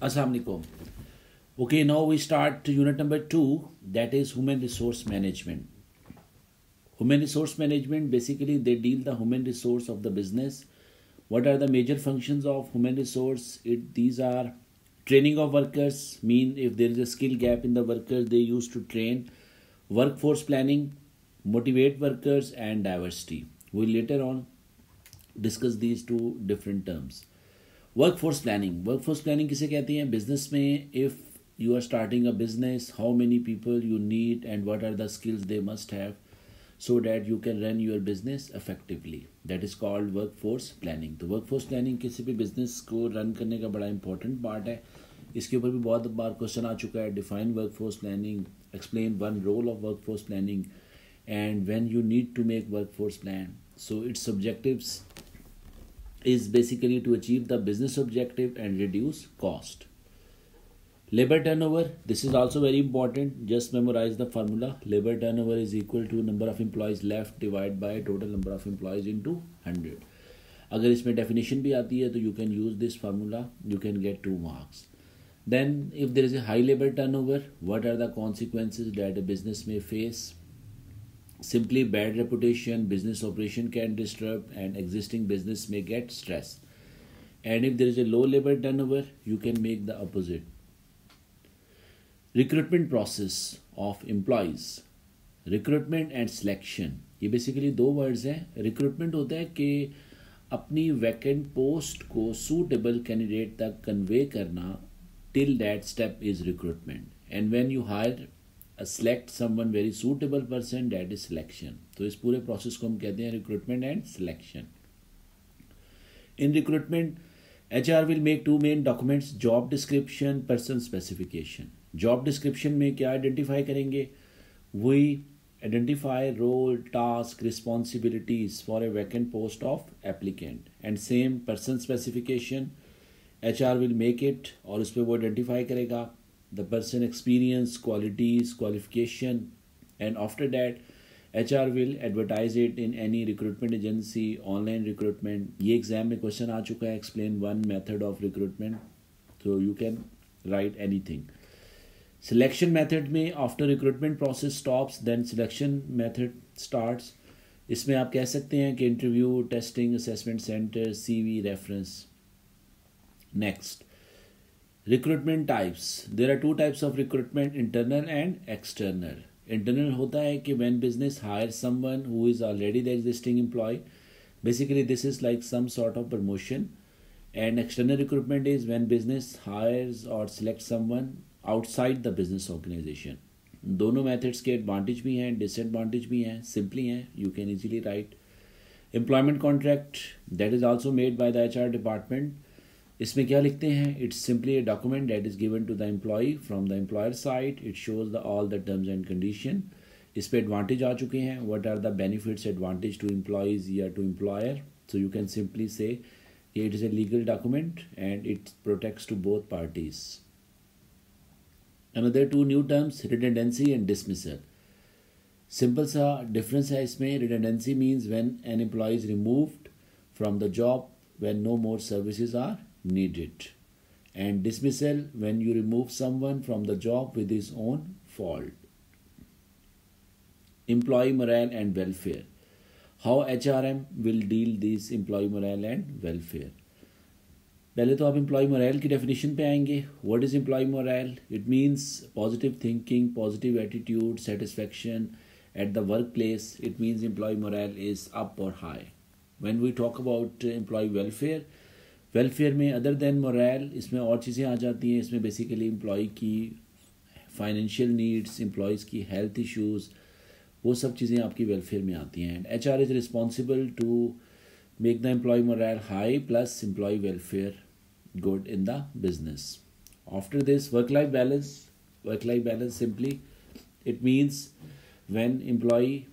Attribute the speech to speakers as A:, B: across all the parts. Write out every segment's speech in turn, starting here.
A: Assalamu alaikum. Okay, now we start unit number 2, that is human resource management. Human resource management, basically they deal the human resource of the business. What are the major functions of human resource? These are training of workers, mean if there is a skill gap in the workers they used to train, workforce planning, motivate workers, and diversity. We'll later on discuss these two different terms. Workforce planning किसे कहते हैं? Business में if you are starting a business, how many people you need and what are the skills they must have so that you can run your business effectively, that is called workforce planning. तो workforce planning किसी भी business को run करने का बड़ा important part है. इसके ऊपर भी बहुत बार क्वेश्चन आ चुका है. Define workforce planning, explain one role of workforce planning, and when you need to make workforce plan, so its objectives is basically to achieve the business objective and reduce cost. Labor turnover, this is also very important. Just memorize the formula. Labor turnover is equal to number of employees left divided by total number of employees into 100. अगर इसमें definition भी आती है तो you can use this formula, you can get 2 marks. Then if there is a high labor turnover, what are the consequences that a business may face? Simply bad reputation, business operation can disturb, and existing business may get stressed. And if there is a low labor turnover, you can make the opposite. Recruitment process of employees. Recruitment and selection. ये basically 2 words हैं. Recruitment होता है कि अपनी vacant post को suitable candidate तक convey करना. Till that step is recruitment. And when you hire select someone very suitable person, that is selection. तो इस पूरे प्रोसेस को हम कहते हैं recruitment and selection. In recruitment, HR will make 2 main documents: job description, person specification. Job description में क्या identify करेंगे? We identify role, task, responsibilities for a vacant post of applicant. And same person specification, HR will make it और उस पर वो identify करेगा the person experience, qualities, qualification, and after that HR will advertise it in any recruitment agency, online recruitment. ये exam में question आ चुका है. Explain one method of recruitment, so you can write anything. Selection method में after recruitment process stops, then selection method starts. इसमें आप कह सकते हैं कि interview, testing, assessment center, CV, reference. Next, recruitment types. There are 2 types of recruitment, internal and external. Internal होता है कि when business hires someone who is already the existing employee. Basically this is like some sort of promotion. And external recruitment is when business hires or selects someone outside the business organization. दोनों methods के advantage भी हैं, disadvantage भी हैं, simply हैं, you can easily write. Employment contract, that is also made by the HR department. इसमें क्या लिखते हैं? It's simply a document that is given to the employee from the employer side. It shows all the terms and condition. इस पे advantage आ चुके हैं. What are the benefits, advantage to employees या to employer? So you can simply say it is a legal document and it protects to both parties. Another 2 new terms, redundancy and dismissal. Simple सा difference है इसमें. Redundancy means when an employee is removed from the job when no more services are needed, and dismissal when you remove someone from the job with his own fault. Employee morale and welfare. How HRM will deal this employee morale and welfare? पहले तो आप employ moral की definition पे आएंगे. What is employee morale? It means positive thinking, positive attitude, satisfaction at the work place. It means employee morale is up और high. When we talk about employee welfare, welfare में other than morale इसमें और चीज़ें आ जाती हैं. इसमें basically employee की फाइनेंशियल नीड्स, एम्प्लॉयज़ की हेल्थ इश्यूज़, वो सब चीज़ें आपकी वेलफेयर में आती हैं. And HR is responsible to make the employee morale high plus employee welfare good in the business. After this, work-life balance. Work-life balance simply it means when employee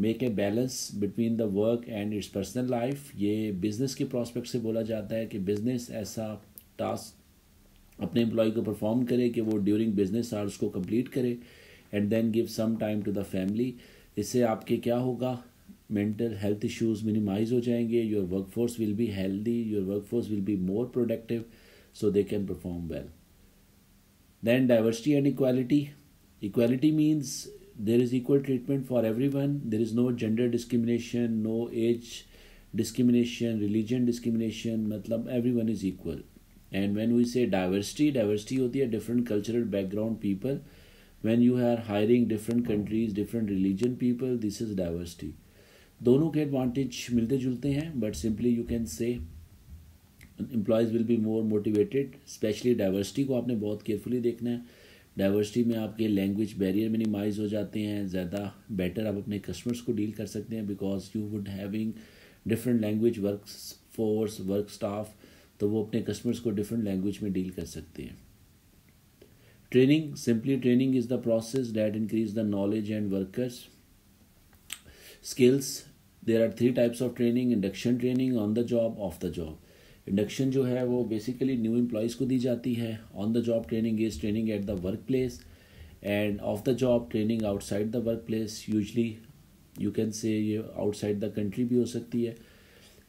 A: make a balance between the work and its personal life. ये business के prospect से बोला जाता है कि business ऐसा task अपने employee को perform करे कि वो during business hours को complete करे and then give some time to the family. इससे आपके क्या होगा? mental health issues minimize हो जाएंगे. Your workforce will be healthy, your workforce will be more productive. so they can perform well. Then diversity and equality. Equality means there is equal treatment for everyone. There is no gender discrimination, no age discrimination, religion discrimination, मतलब everyone is equal. And when we say diversity, diversity होती है different cultural background people. When you are hiring different countries, different religion people, this is diversity. दोनों के advantage मिलते जुलते हैं, but simply you can say employees will be more motivated. Specially diversity को आपने बहुत केयरफुली देखना है. डाइवर्सिटी में आपके लैंग्वेज बैरियर मिनिमाइज हो जाते हैं, ज़्यादा बेटर आप अपने कस्टमर्स को डील कर सकते हैं, because you would having different language work force, work staff, तो वो अपने कस्टमर्स को डिफरेंट लैंग्वेज में डील कर सकते हैं. Training, simply training is the process that increase the knowledge and workers skills. There are 3 types of training: induction training, on the job, off the job. Induction जो है वो basically new employees को दी जाती है. On the job training is training at the work place, end of the job training outside the work place. Usually you can say ये outside the country भी हो सकती है.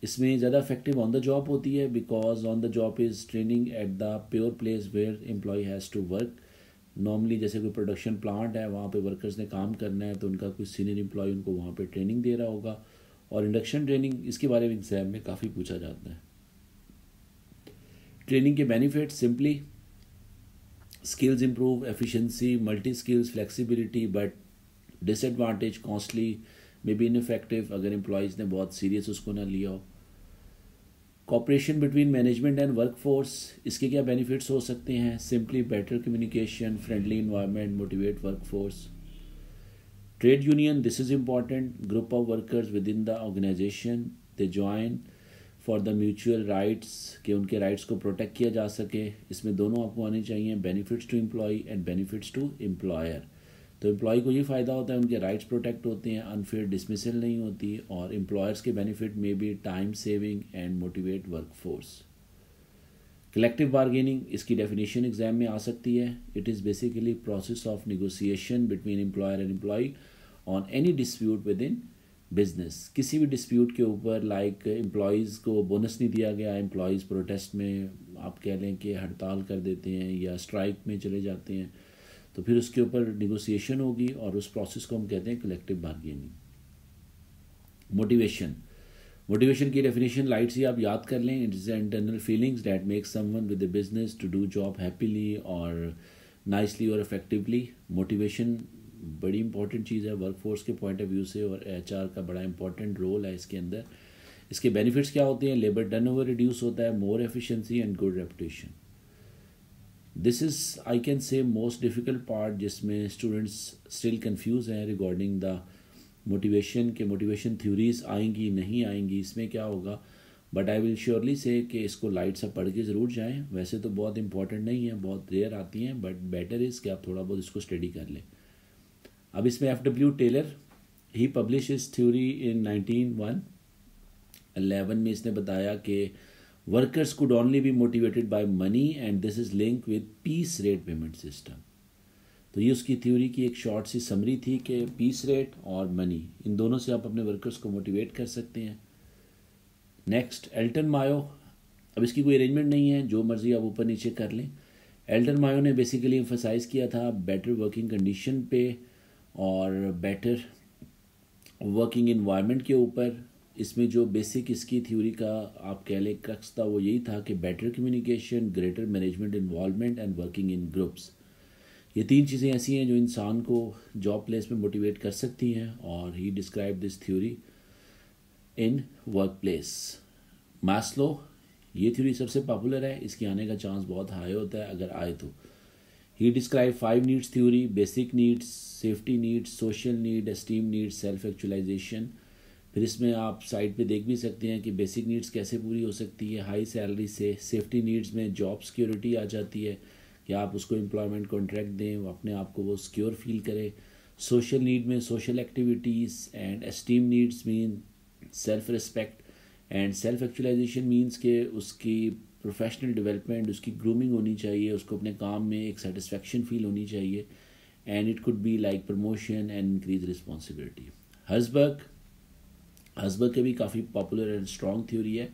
A: इसमें ज़्यादा इफेक्टिव ऑन द जॉब होती है, because on the job is training at the pure place where employee has to work. Normally जैसे कोई प्रोडक्शन प्लांट है, वहाँ पे वर्कर्स ने काम करना है, तो उनका कोई सीनियर एम्प्लॉय उनको वहाँ पे ट्रेनिंग दे रहा होगा. और इंडक्शन ट्रेनिंग, इसके बारे में एग्जाम में काफ़ी पूछा जाता है. ट्रेनिंग के benefit, simply skills improve, efficiency, multi skills, flexibility. But disadvantage, costly, may be ineffective अगर एम्प्लॉयज़ ने बहुत सीरियस उसको ना लिया हो. Cooperation between management and workforce, इसके क्या बेनिफिट्स हो सकते हैं? Simply better communication, friendly environment, motivate workforce. Trade union, this is important. Group of workers within the organisation, they join for the mutual rights, कि उनके rights को protect किया जा सके. इसमें दोनों आपको आने चाहिए, benefits to employee and benefits to employer. तो एम्प्लॉय को ये फ़ायदा होता है, उनके राइट्स प्रोटेक्ट होते हैं, अनफेयर डिसमिसल नहीं होती. और एम्प्लॉयर्स के बेनिफिट में भी time saving and motivate workforce. Collective bargaining, इसकी डेफिनेशन एग्जाम में आ सकती है. It is basically process of negotiation between employer and employee on any dispute within business. किसी भी डिस्प्यूट के ऊपर, लाइक एम्प्लॉयज़ को बोनस नहीं दिया गया, एम्प्लॉयज़ प्रोटेस्ट में आप कह लें कि हड़ताल कर देते हैं या स्ट्राइक में चले जाते हैं, तो फिर उसके ऊपर निगोसिएशन होगी और उस प्रोसेस को हम कहते हैं कलेक्टिव बार्गेनिंग. मोटिवेशन, मोटिवेशन की डेफिनेशन लाइट सी आप याद कर लें. It is internal feelings that make someone with the business to do job happily और नाइसली और इफेक्टिवली. मोटिवेशन बड़ी इंपॉर्टेंट चीज़ है वर्कफोर्स के पॉइंट ऑफ व्यू से, और एचआर का बड़ा इंपॉर्टेंट रोल है इसके अंदर. इसके बेनिफिट्स क्या होते हैं? लेबर टर्नओवर रिड्यूस होता है, more efficiency and good reputation. This is, I can say, most difficult part, जिसमें स्टूडेंट्स स्टिल कंफ्यूज हैं रिगार्डिंग द मोटिवेशन, के मोटिवेशन थ्योरीज आएंगी नहीं आएंगी, इसमें क्या होगा. बट आई विल श्योरली से कि इसको लाइट सा पढ़ के ज़रूर जाएं. वैसे तो बहुत इंपॉर्टेंट नहीं है, बहुत रेयर आती हैं, बट बेटर इज़ कि आप थोड़ा बहुत इसको स्टडी कर लें. अब इसमें एफ.डब्ल्यू. टेलर, ही पब्लिश इस थ्योरी इन 1911 में. इसने बताया कि workers could only be motivated by money and this is linked with piece rate payment system. तो ये उसकी थ्योरी की एक शॉर्ट सी समरी थी कि पीस रेट और मनी, इन दोनों से आप अपने वर्कर्स को मोटिवेट कर सकते हैं. Next, Elton Mayo. अब इसकी कोई अरेंजमेंट नहीं है, जो मर्जी आप ऊपर नीचे कर लें. एल्टन मायो ने बेसिकली एम्फसाइज किया था बेटर वर्किंग कंडीशन पे और बेटर वर्किंग इन्वायरमेंट के ऊपर. इसमें जो बेसिक इसकी थ्योरी का आप कह लें क्रक्स था, वो यही था कि better communication, greater management involvement and working in groups. ये 3 चीज़ें ऐसी हैं जो इंसान को जॉब प्लेस में मोटिवेट कर सकती हैं, और he describe this theory in work place. Maslow, ये थ्योरी सबसे पॉपुलर है, इसके आने का चांस बहुत हाई होता है अगर आए तो. He describe 5 needs theory: basic needs, safety needs, social need, esteem needs, self actualization. फिर इसमें आप साइड पे देख भी सकते हैं कि बेसिक नीड्स कैसे पूरी हो सकती है हाई सैलरी से. सेफ्टी नीड्स में जॉब सिक्योरिटी आ जाती है कि आप उसको एम्प्लॉयमेंट कॉन्ट्रैक्ट दें, वो अपने आप को वो सिक्योर फील करे. सोशल नीड में social activities, and esteem needs mean self respect, and self actualisation means के उसकी प्रोफेशनल डेवलपमेंट, उसकी ग्रूमिंग होनी चाहिए, उसको अपने काम में एक सेटिस्फेक्शन फील होनी चाहिए, and it could be like promotion and increase responsibility. Herzberg के भी काफ़ी पॉपुलर एंड स्ट्रॉन्ग थ्योरी है.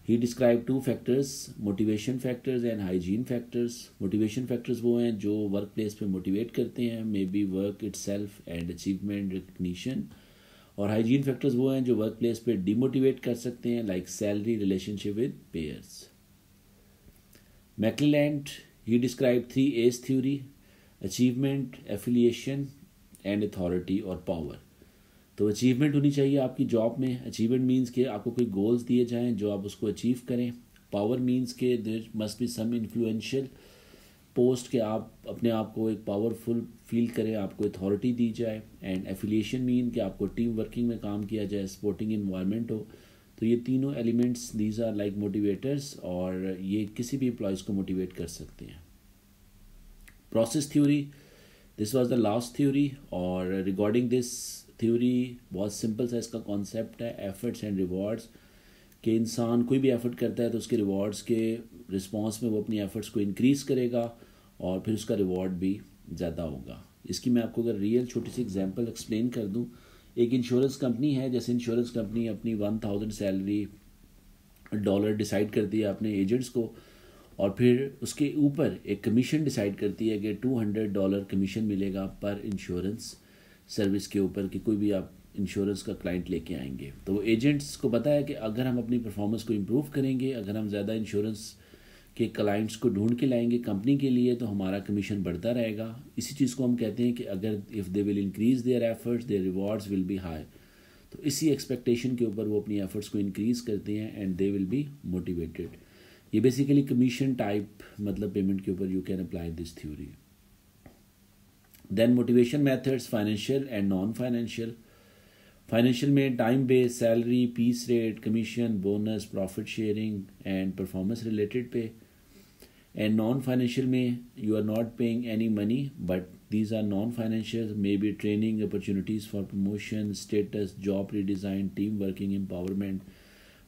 A: He describe two factors, motivation factors and hygiene factors. Motivation factors वो हैं जो वर्क प्लेस पे मोटिवेट करते हैं, may be work itself and achievement recognition. और हाइजीन फैक्टर्स वो हैं जो वर्क प्लेस पे डिमोटिवेट कर सकते हैं, like salary, relationship with peers. McClelland, he describe 3 A's theory, achievement, affiliation and authority और पावर। तो अचीवमेंट होनी चाहिए आपकी जॉब में। अचीवमेंट मीन्स कि आपको कोई गोल्स दिए जाएं जो आप उसको अचीव करें। पावर मीन्स के there must be some influential post के आप अपने आप को एक पावरफुल फील करें, आपको अथॉरिटी दी जाए। एंड एफिलिएशन मीन कि आपको टीम वर्किंग में काम किया जाए, सपोर्टिंग इन्वायरमेंट हो। तो ये तीनों elements these are like motivators, और ये किसी भी एम्प्लॉयज़ को मोटिवेट कर सकते हैं। Process theory, this was the last theory, और रिगार्डिंग दिस थ्योरी बहुत सिंपल सा इसका कॉन्सेप्ट है, एफर्ट्स एंड रिवॉर्ड्स। कि इंसान कोई भी एफर्ट करता है तो उसके रिवॉर्ड्स के रिस्पॉन्स में वो अपनी एफर्ट्स को इंक्रीज़ करेगा और फिर उसका रिवॉर्ड भी ज़्यादा होगा। इसकी मैं आपको अगर रियल छोटी सी एग्जांपल एक्सप्लेन कर दूं, एक इंश्योरेंस कंपनी है। जैसे इंश्योरेंस कंपनी अपनी 1000 सैलरी डॉलर डिसाइड करती है अपने एजेंट्स को, और फिर उसके ऊपर एक कमीशन डिसाइड करती है कि $200 कमीशन मिलेगा पर इंश्योरेंस सर्विस के ऊपर, कि कोई भी आप इंश्योरेंस का क्लाइंट लेके आएंगे। तो एजेंट्स को पता है कि अगर हम अपनी परफॉर्मेंस को इम्प्रूव करेंगे, अगर हम ज़्यादा इंश्योरेंस के क्लाइंट्स को ढूंढ के लाएंगे कंपनी के लिए, तो हमारा कमीशन बढ़ता रहेगा। इसी चीज़ को हम कहते हैं कि अगर if they will increase their efforts their rewards will be high. तो इसी एक्सपेक्टेशन के ऊपर वो अपनी एफर्ट्स को इंक्रीज़ करते हैं and they will be motivated. ये बेसिकली कमीशन टाइप मतलब पेमेंट के ऊपर you can apply this theory. Then motivation methods, financial and non financial. Financial में time based, salary, piece rate, commission, bonus, profit sharing and performance related pay. And non financial में you are not paying any money but these are non financial, may be training, opportunities for promotion, status, job redesign, team working, empowerment,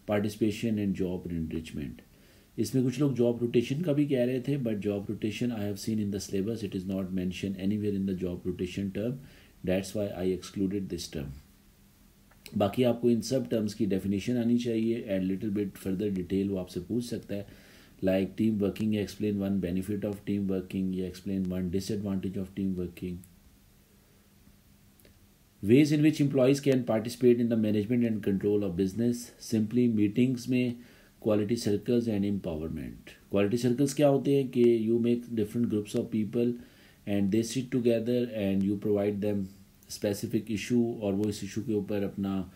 A: participation and job enrichment. इसमें कुछ लोग job rotation का भी कह रहे थे, but job rotation I have seen in the syllabus, it is not mention anywhere in the job rotation term, that's why I excluded this term. बाकी आपको इन सब टर्म्स की डेफिनेशन आनी चाहिए and little bit further detail वो आपसे पूछ सकता है, like team working, explain one benefit of team working, या explain one disadvantage of team working. Ways in which employees can participate in the management and control of business, simply meetings में, quality circles and empowerment. Quality circles क्या होते हैं कि you make different groups of people and they sit together and you provide them specific issue, और वो इस issue के ऊपर अपना